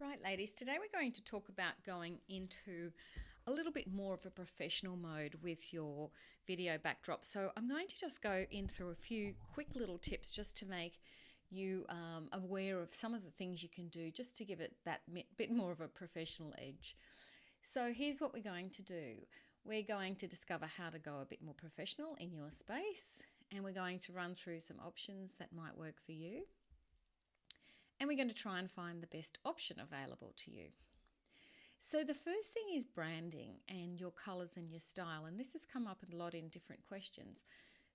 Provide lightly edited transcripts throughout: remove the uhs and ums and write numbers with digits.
Right, ladies, today we're going to talk about going into a little bit more of a professional mode with your video backdrop. So I'm going to just go in through a few quick little tips just to make you aware of some of the things you can do just to give it that bit more of a professional edge. So here's what we're going to do. We're going to discover how to go a bit more professional in your space, and we're going to run through some options that might work for you. And we're going to try and find the best option available to you. So the first thing is branding and your colours and your style, and this has come up a lot in different questions.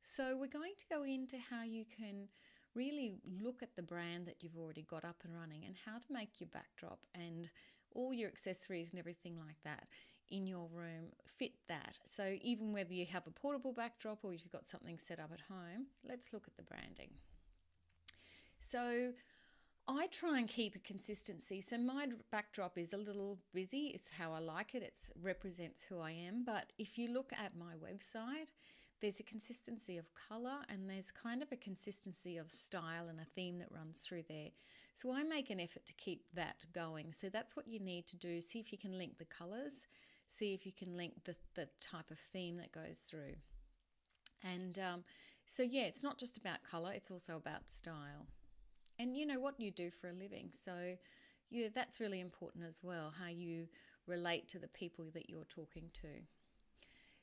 So we're going to go into how you can really look at the brand that you've already got up and running and how to make your backdrop and all your accessories and everything like that in your room fit that. So even whether you have a portable backdrop or if you've got something set up at home, let's look at the branding. So I try and keep a consistency. So my backdrop is a little busy. It's how I like it. It represents who I am. But if you look at my website, there's a consistency of colour and there's kind of a consistency of style and a theme that runs through there. So I make an effort to keep that going. So that's what you need to do. See if you can link the colours. See if you can link the type of theme that goes through. And so yeah, it's not just about colour. It's also about style. And you know what you do for a living. So yeah, that's really important as well, how you relate to the people that you're talking to.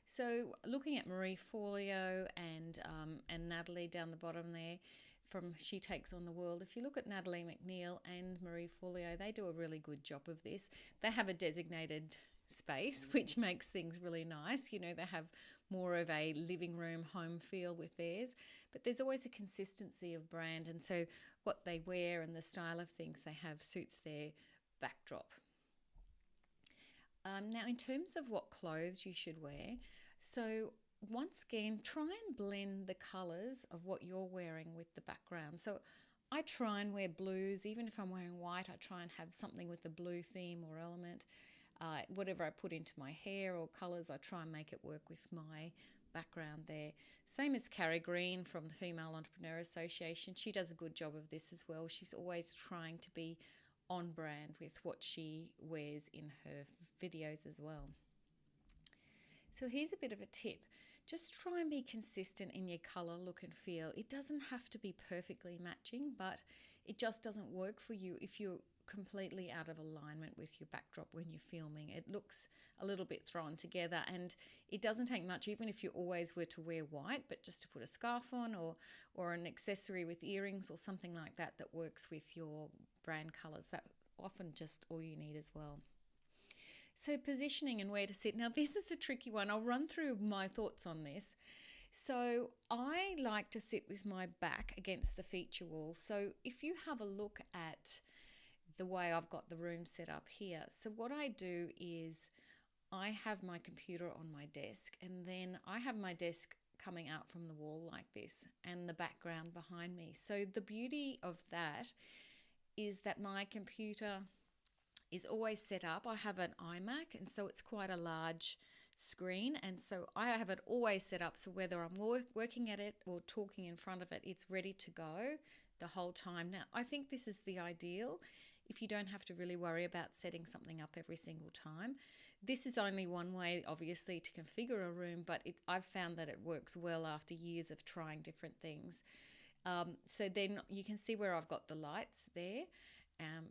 So looking at Marie Forleo and Natalie down the bottom there from She Takes on the World. If you look at Natalie McNeil and Marie Forleo, they do a really good job of this. They have a designated space, which makes things really nice. You know, they have more of a living room home feel with theirs, but there's always a consistency of brand, and so what they wear and the style of things they have suits their backdrop. Now in terms of what clothes you should wear, so once again try and blend the colours of what you're wearing with the background. So I try and wear blues. Even if I'm wearing white, I try and have something with the blue theme or element. Whatever I put into my hair or colours, I try and make it work with my background there. Same as Carrie Green from the Female Entrepreneur Association. She does a good job of this as well. She's always trying to be on brand with what she wears in her videos as well. So here's a bit of a tip. Just try and be consistent in your colour, look and feel. It doesn't have to be perfectly matching, but it just doesn't work for you if you're completely out of alignment with your backdrop when you're filming. It looks a little bit thrown together, and it doesn't take much, even if you always were to wear white, but just to put a scarf on or an accessory with earrings or something like that that works with your brand colours. That's often just all you need as well. So positioning and where to sit. Now this is a tricky one. I'll run through my thoughts on this. So I like to sit with my back against the feature wall. So if you have a look at the way I've got the room set up here. So what I do is I have my computer on my desk, and then I have my desk coming out from the wall like this and the background behind me. So the beauty of that is that my computer is always set up. I have an iMac, and so it's quite a large screen, and so I have it always set up so whether I'm working at it or talking in front of it, it's ready to go the whole time. Now I think this is the ideal if you don't have to really worry about setting something up every single time. This is only one way, obviously, to configure a room, but I've found that it works well after years of trying different things. So then you can see where I've got the lights there,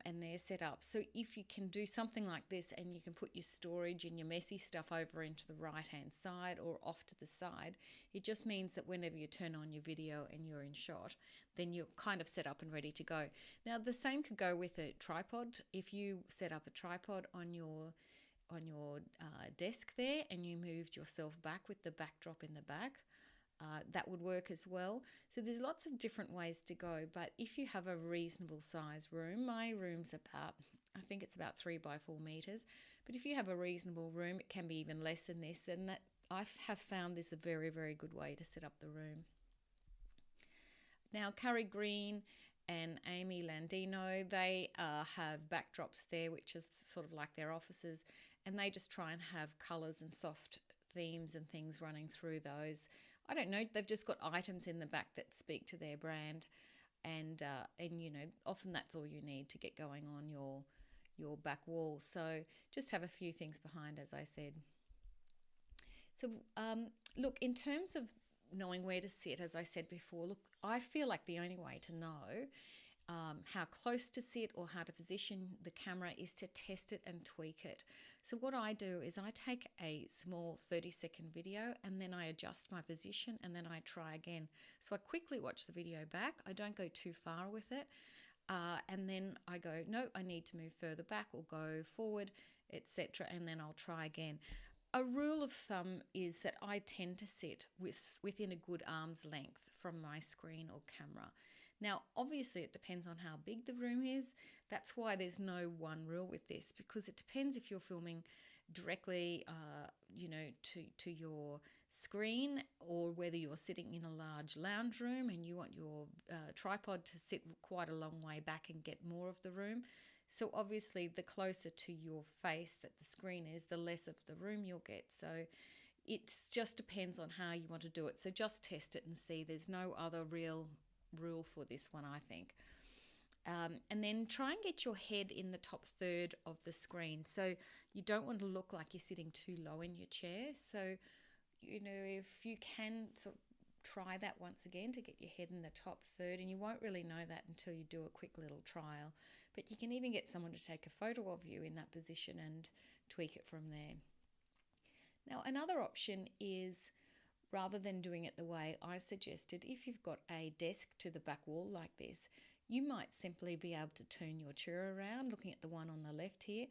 and they're set up. So if you can do something like this and you can put your storage and your messy stuff over into the right hand side or off to the side, it just means that whenever you turn on your video and you're in shot, then you're kind of set up and ready to go. Now the same could go with a tripod. If you set up a tripod on your desk there and you moved yourself back with the backdrop in the back, that would work as well. So there's lots of different ways to go, but if you have a reasonable size room, my room's about, I think it's about 3 by 4 meters, but if you have a reasonable room, it can be even less than this, then that I have found this a very, very good way to set up the room. Now Carrie Green and Amy Landino, they have backdrops there, which is sort of like their offices, and they just try and have colours and soft themes and things running through those. I don't know, they've just got items in the back that speak to their brand, and you know, often that's all you need to get going on your back wall. So just have a few things behind, as I said. So look, in terms of knowing where to sit, as I said before, look, I feel like the only way to know how close to sit or how to position the camera is to test it and tweak it. So what I do is I take a small 30-second video and then I adjust my position and then I try again. So I quickly watch the video back. I don't go too far with it. And then I go, no, I need to move further back or go forward, etc. And then I'll try again. A rule of thumb is that I tend to sit within a good arm's length from my screen or camera. Now, obviously, it depends on how big the room is. That's why there's no one rule with this, because it depends if you're filming directly, to your screen, or whether you're sitting in a large lounge room and you want your tripod to sit quite a long way back and get more of the room. So obviously, the closer to your face that the screen is, the less of the room you'll get. So it just depends on how you want to do it. So just test it and see. There's no other real rule for this one, I think. And then try and get your head in the top third of the screen. So you don't want to look like you're sitting too low in your chair. So, if you can sort of try that once again to get your head in the top third, and you won't really know that until you do a quick little trial. But you can even get someone to take a photo of you in that position and tweak it from there. Now, another option is, rather than doing it the way I suggested, if you've got a desk to the back wall like this, you might simply be able to turn your chair around, looking at the one on the left here,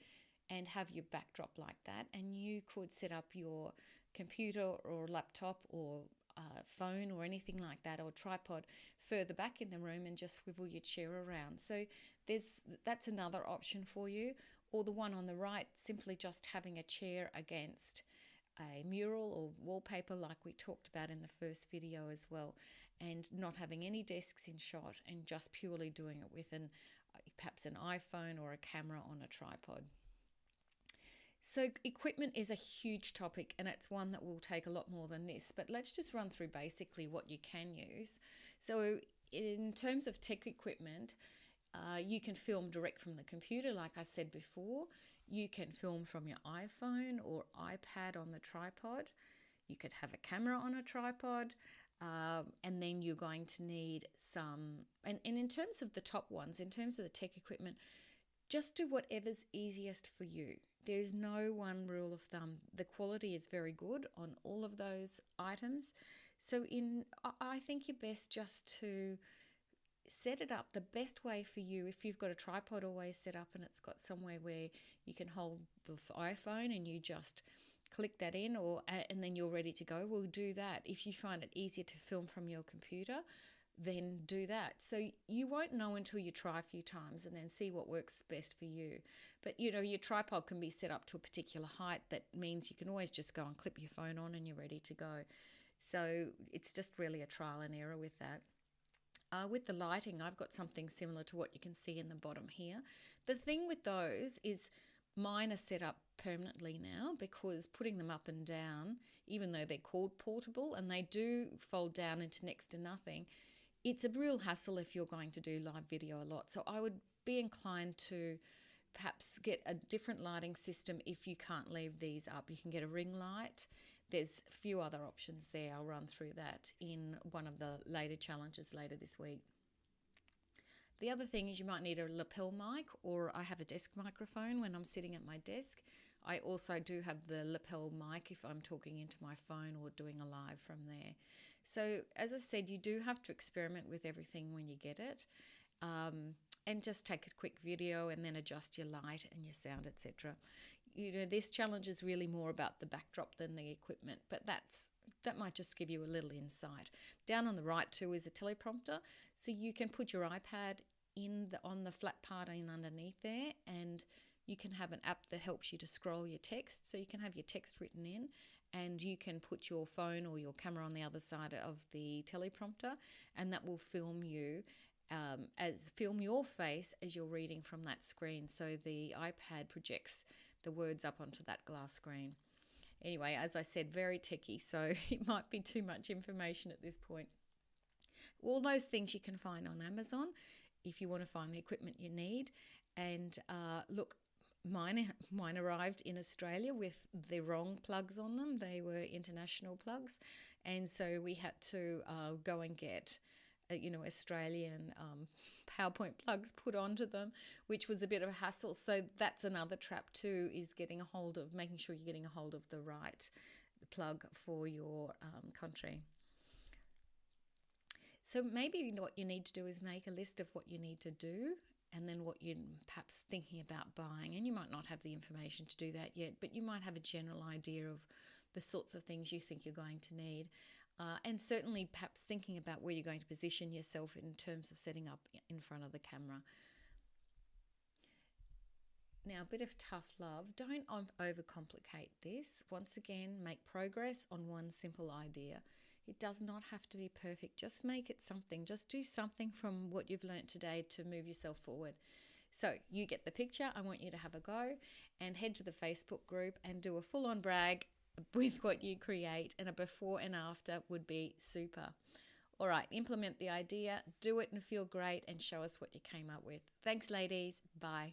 and have your backdrop like that. And you could set up your computer or laptop or phone or anything like that, or tripod further back in the room and just swivel your chair around. So that's another option for you. Or the one on the right, simply just having a chair against a mural or wallpaper like we talked about in the first video as well, and not having any desks in shot and just purely doing it with perhaps an iPhone or a camera on a tripod. So equipment is a huge topic, and it's one that will take a lot more than this, but let's just run through basically what you can use. So in terms of tech equipment, you can film direct from the computer, like I said before. You can film from your iPhone or iPad on the tripod. You could have a camera on a tripod, and then you're going to need some, and in terms of the top ones, in terms of the tech equipment, just do whatever's easiest for you. There's no one rule of thumb. The quality is very good on all of those items. So I think you're best just to set it up the best way for you. If you've got a tripod always set up and it's got somewhere where you can hold the iPhone and you just click that in, and then you're ready to go, well, do that. If you find it easier to film from your computer, then do that. So you won't know until you try a few times and then see what works best for you. But your tripod can be set up to a particular height. That means you can always just go and clip your phone on and you're ready to go. So it's just really a trial and error with that. With the lighting, I've got something similar to what you can see in the bottom here. The thing with those is mine are set up permanently now, because putting them up and down, even though they're called portable and they do fold down into next to nothing, it's a real hassle if you're going to do live video a lot. So I would be inclined to perhaps get a different lighting system if you can't leave these up. You can get a ring light. There's a few other options there. I'll run through that in one of the later challenges later this week. The other thing is you might need a lapel mic, or I have a desk microphone when I'm sitting at my desk. I also do have the lapel mic if I'm talking into my phone or doing a live from there. So as I said, you do have to experiment with everything when you get it, and just take a quick video and then adjust your light and your sound, etc. This challenge is really more about the backdrop than the equipment, but that might just give you a little insight. Down on the right too is a teleprompter, so you can put your iPad on the flat part in underneath there, and you can have an app that helps you to scroll your text, so you can have your text written in, and you can put your phone or your camera on the other side of the teleprompter, and that will film your face as you're reading from that screen. So the iPad projects the words up onto that glass screen. Anyway, as I said, very techy, so it might be too much information at this point. All those things you can find on Amazon if you want to find the equipment you need. And look, Mine arrived in Australia with the wrong plugs on them. They were international plugs, and so we had to go and get, Australian PowerPoint plugs put onto them, which was a bit of a hassle. So that's another trap too, is making sure you're getting a hold of the right plug for your country. So maybe what you need to do is make a list of what you need to do and then what you're perhaps thinking about buying. And you might not have the information to do that yet, but you might have a general idea of the sorts of things you think you're going to need. And certainly perhaps thinking about where you're going to position yourself in terms of setting up in front of the camera. Now, a bit of tough love. Don't overcomplicate this. Once again, make progress on one simple idea. It does not have to be perfect. Just make it something. Just do something from what you've learnt today to move yourself forward. So you get the picture. I want you to have a go and head to the Facebook group and do a full-on brag with what you create, and a before and after would be super. All right, implement the idea, do it and feel great, and show us what you came up with. Thanks, ladies. Bye.